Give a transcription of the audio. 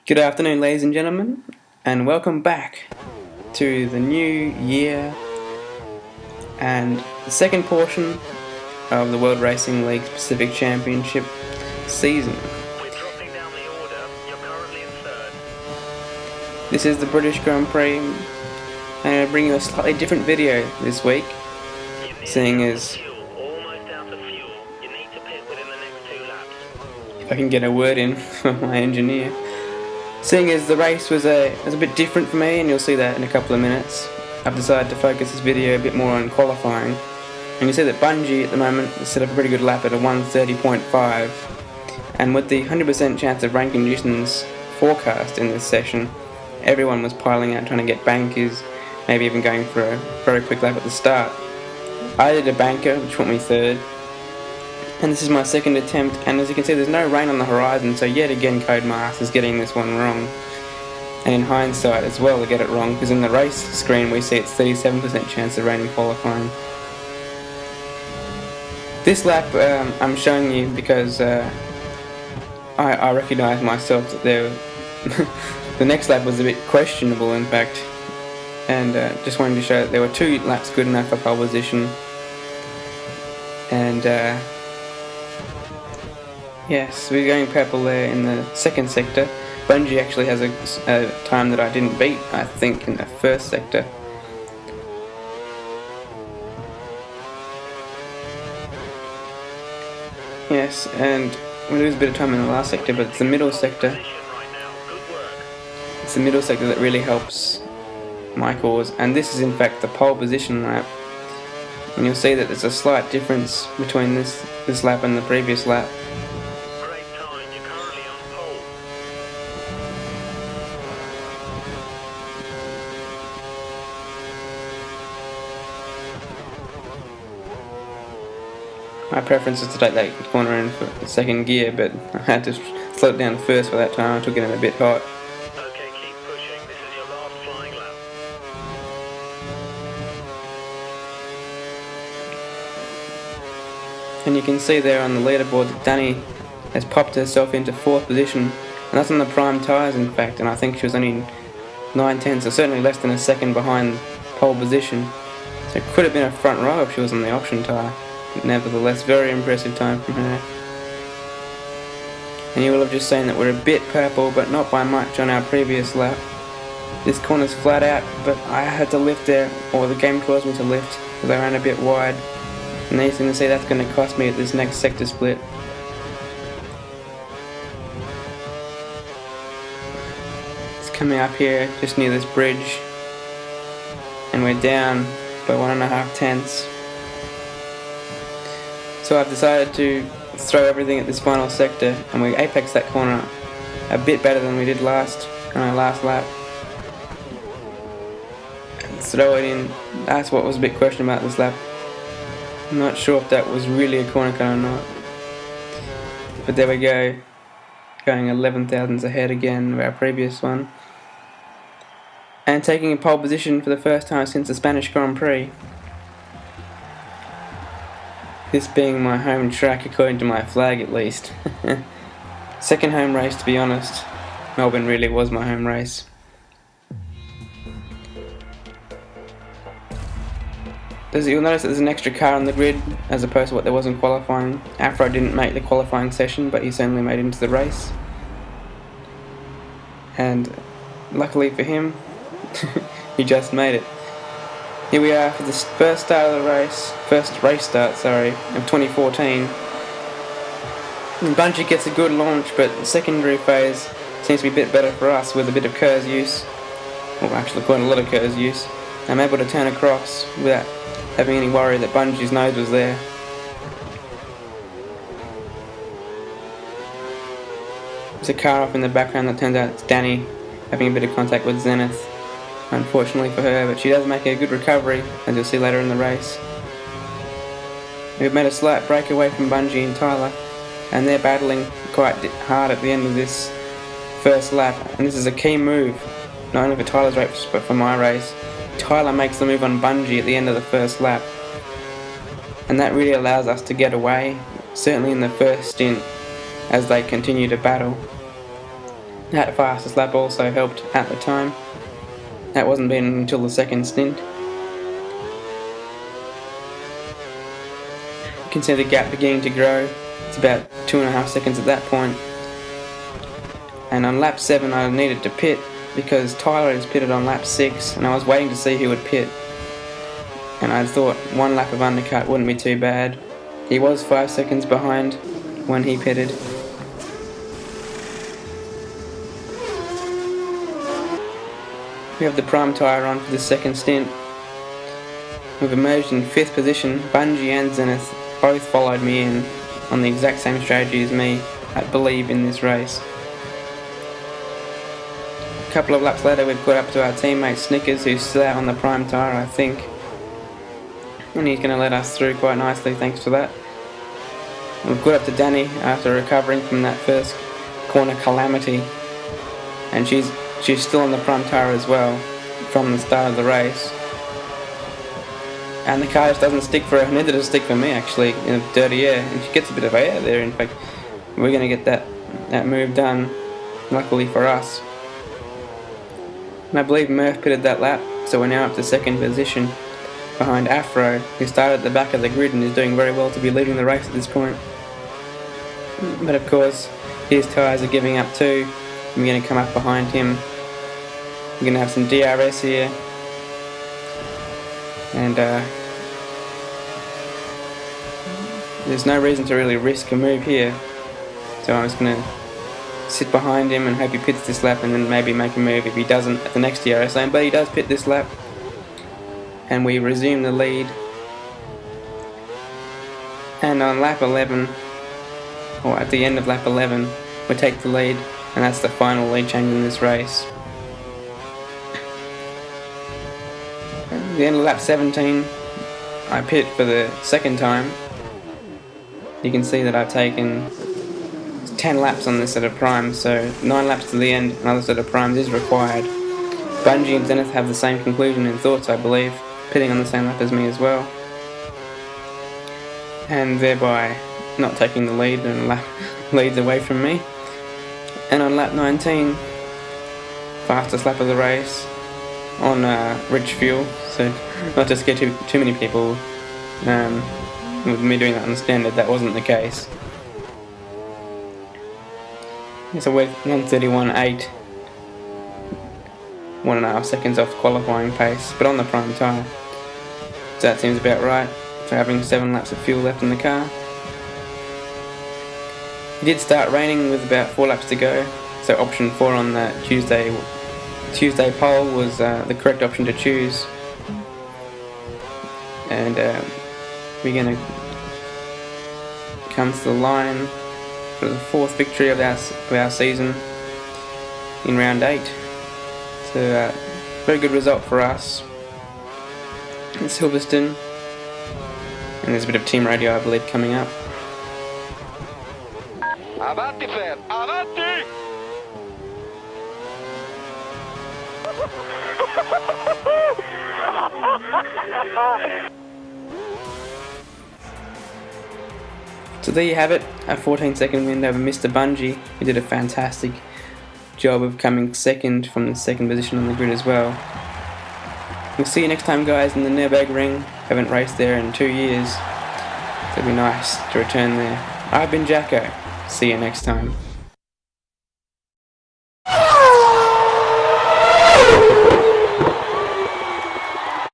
Good afternoon, ladies and gentlemen, and welcome back to the new year and the second portion of the World Racing League Pacific Championship season. We're dropping down the order. You're currently in third. This is the British Grand Prix, and I'm bringing you a slightly different video this week, seeing as Almost out of fuel. You need to pit within the next 2 laps. if I can get a word in from my engineer. Seeing as the race was a bit different for me, and you'll see that in a couple of minutes, I've decided to focus this video a bit more on qualifying. And you see that Bungie at the moment has set up a pretty good lap at a 1:30.5, and with the 100% chance of rain conditions forecast in this session, everyone was piling out trying to get bankers, maybe even going for a very quick lap at the start. I did a banker, which put me third, and this is my second attempt, and as you can see there's no rain on the horizon, so yet again Codemasters is getting this one wrong. And in hindsight as well, they get it wrong, because in the race screen we see it's 37% chance of rain in qualifying. This lap I'm showing you because I recognise myself that the next lap was a bit questionable in fact, and just wanted to show that there were 2 laps good enough for pole position. And yes, we're going purple there in the second sector. Bungie actually has a time that I didn't beat, I think, in the first sector. Yes, and we lose a bit of time in the last sector, but it's the middle sector. It's the middle sector that really helps my cause, and this is in fact the pole position lap. And you'll see that there's a slight difference between this lap and the previous lap. Great time. You're currently on pole. My preference is to take that corner in for the second gear, but I had to slow it down first for that time. I took it in a bit hot. Okay, keep pushing. This is your last flying lap. And you can see there on the leaderboard that Danny has popped herself into 4th position, and that's on the prime tyres in fact, and I think she was only 9/10, so certainly less than a second behind pole position. So it could have been a front row if she was on the option tyre. Nevertheless, very impressive time from her. And you will have just seen that we're a bit purple, but not by much on our previous lap. This corner's flat out, but I had to lift there, or the game caused me to lift, because I ran a bit wide. And as you can see, that's going to cost me at this next sector split. It's coming up here, just near this bridge, and we're down by 1.5 tenths. So I've decided to throw everything at this final sector, and we apex that corner a bit better than we did on our last lap. And throw it in. That's what was a bit questionable about this lap. I'm not sure if that was really a corner cut or not. But there we go. Going 11 thousandths ahead again of our previous one. And taking a pole position for the first time since the Spanish Grand Prix. This being my home track according to my flag at least. Second home race, to be honest. Melbourne really was my home race. You'll notice that there's an extra car on the grid as opposed to what there was in qualifying. Afro didn't make the qualifying session, but he certainly made it into the race. And luckily for him, he just made it. Here we are for the first race start of 2014. And Bungie gets a good launch, but the secondary phase seems to be a bit better for us with a bit of KERS use. Well, actually quite a lot of KERS use. I'm able to turn across without having any worry that Bungie's nose was there. There's a car off in the background that turns out it's Danny having a bit of contact with Zenith. Unfortunately for her, but she does make a good recovery, as you'll see later in the race. We've made a slight break away from Bungie and Tyler, and they're battling quite hard at the end of this first lap, and this is a key move, not only for Tyler's race but for my race. Tyler makes the move on Bungie at the end of the first lap, and that really allows us to get away, certainly in the first stint, as they continue to battle. That fastest lap also helped at the time. That wasn't been until the second stint. You can see the gap beginning to grow. It's about 2.5 seconds at that point. And on lap 7 I needed to pit because Tyler has pitted on lap 6 and I was waiting to see who would pit. And I thought one lap of undercut wouldn't be too bad. He was 5 seconds behind when he pitted. We have the prime tyre on for the second stint. We've emerged in 5th position. Bungie and Zenith both followed me in on the exact same strategy as me, I believe, in this race. A couple of laps later we've caught up to our teammate Snickers, who's still out on the prime tyre, I think. And he's going to let us through quite nicely, thanks for that. We've caught up to Danny after recovering from that first corner calamity. And she's still on the prime tyre as well from the start of the race. And the car just doesn't stick for her, neither does it stick for me actually, in the dirty air. And she gets a bit of air there, in fact. We're going to get that move done, luckily for us. And I believe Murph pitted that lap, so we're now up to second position behind Afro, who started at the back of the grid and is doing very well to be leading the race at this point. But of course, his tyres are giving up too. I'm going to come up behind him. We're going to have some DRS here. And there's no reason to really risk a move here. So I'm just going to sit behind him and hope he pits this lap and then maybe make a move if he doesn't at the next DRS lane. But he does pit this lap. And we resume the lead. And on lap 11, or at the end of lap 11, we take the lead. And that's the final lead change in this race. At the end of lap 17, I pit for the second time. You can see that I've taken 10 laps on this set of primes, so 9 laps to the end, another set of primes is required. Bungie and Zenith have the same conclusion and thoughts, I believe, pitting on the same lap as me as well. And thereby not taking the lead and lap leads away from me. And on lap 19, fastest lap of the race, on rich fuel, so not to scare too many people with me doing that on the standard, that wasn't the case. So we're 1:31.8, 1.5 seconds off qualifying pace, but on the prime tyre. So that seems about right for having 7 laps of fuel left in the car. It did start raining with about 4 laps to go, so option 4 on that Tuesday poll was the correct option to choose. And we're going to come to the line for the 4th victory of our season in round 8. So very good result for us in Silverstone. And there's a bit of team radio, I believe, coming up. Avanti, Fer! Avanti! So there you have it, a 14-second win over Mr. Bungie, who did a fantastic job of coming second from the second position on the grid as well. We'll see you next time, guys, in the Nürburgring. Haven't raced there in 2 years, so it'll be nice to return there. I've been Jacko. See you next time.